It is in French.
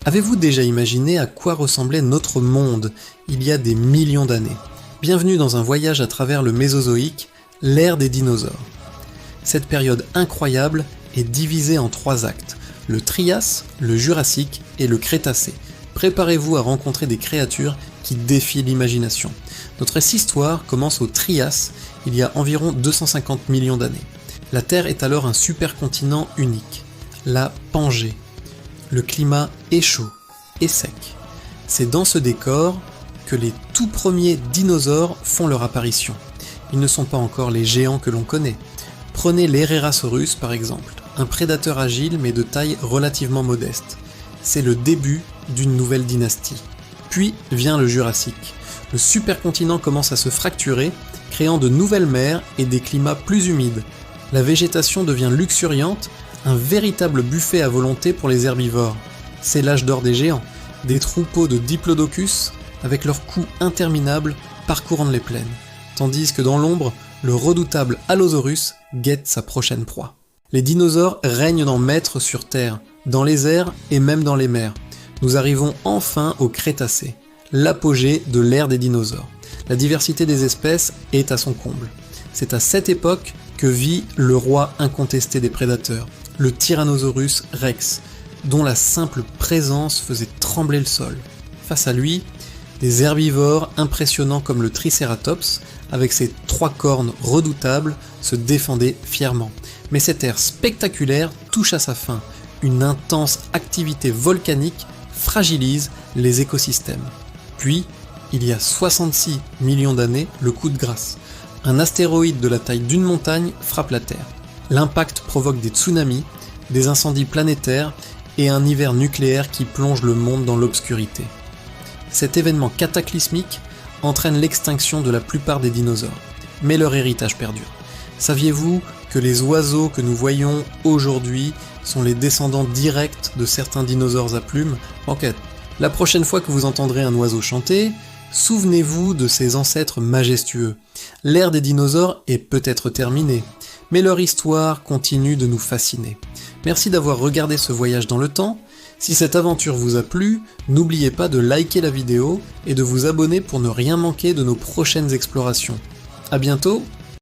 Avez-vous déjà imaginé à quoi ressemblait notre monde il y a des millions d'années? Bienvenue dans un voyage à travers le Mésozoïque, l'ère des dinosaures. Cette période incroyable est divisée en 3 actes, le Trias, le Jurassique et le Crétacé. Préparez-vous à rencontrer des créatures qui défient l'imagination. Notre histoire commence au Trias, il y a environ 250 millions d'années. La Terre est alors un supercontinent unique, la Pangée. Le climat est chaud et sec. C'est dans ce décor que les tout premiers dinosaures font leur apparition. Ils ne sont pas encore les géants que l'on connaît. Prenez l'Herrerasaurus par exemple, un prédateur agile mais de taille relativement modeste. C'est le début d'une nouvelle dynastie. Puis vient le Jurassique. Le supercontinent commence à se fracturer, créant de nouvelles mers et des climats plus humides. La végétation devient luxuriante, un véritable buffet à volonté pour les herbivores. C'est l'âge d'or des géants, des troupeaux de diplodocus avec leurs coups interminables parcourant les plaines, tandis que dans l'ombre, le redoutable Allosaurus guette sa prochaine proie. Les dinosaures règnent en maîtres sur Terre, dans les airs et même dans les mers. Nous arrivons enfin au Crétacé, l'apogée de l'ère des dinosaures. La diversité des espèces est à son comble. C'est à cette époque que vit le roi incontesté des prédateurs, le Tyrannosaurus Rex, dont la simple présence faisait trembler le sol. Face à lui, des herbivores impressionnants comme le Triceratops, avec ses 3 cornes redoutables, se défendaient fièrement. Mais cette ère spectaculaire touche à sa fin. Une intense activité volcanique fragilise les écosystèmes. Puis, il y a 66 millions d'années, le coup de grâce. Un astéroïde de la taille d'une montagne frappe la Terre. L'impact provoque des tsunamis, des incendies planétaires et un hiver nucléaire qui plonge le monde dans l'obscurité. Cet événement cataclysmique entraîne l'extinction de la plupart des dinosaures, mais leur héritage perdure. Saviez-vous que les oiseaux que nous voyons aujourd'hui sont les descendants directs de certains dinosaures à plumes? Enquête. La prochaine fois que vous entendrez un oiseau chanter, souvenez-vous de ses ancêtres majestueux. L'ère des dinosaures est peut-être terminée, mais leur histoire continue de nous fasciner. Merci d'avoir regardé ce voyage dans le temps. Si cette aventure vous a plu, n'oubliez pas de liker la vidéo et de vous abonner pour ne rien manquer de nos prochaines explorations. À bientôt!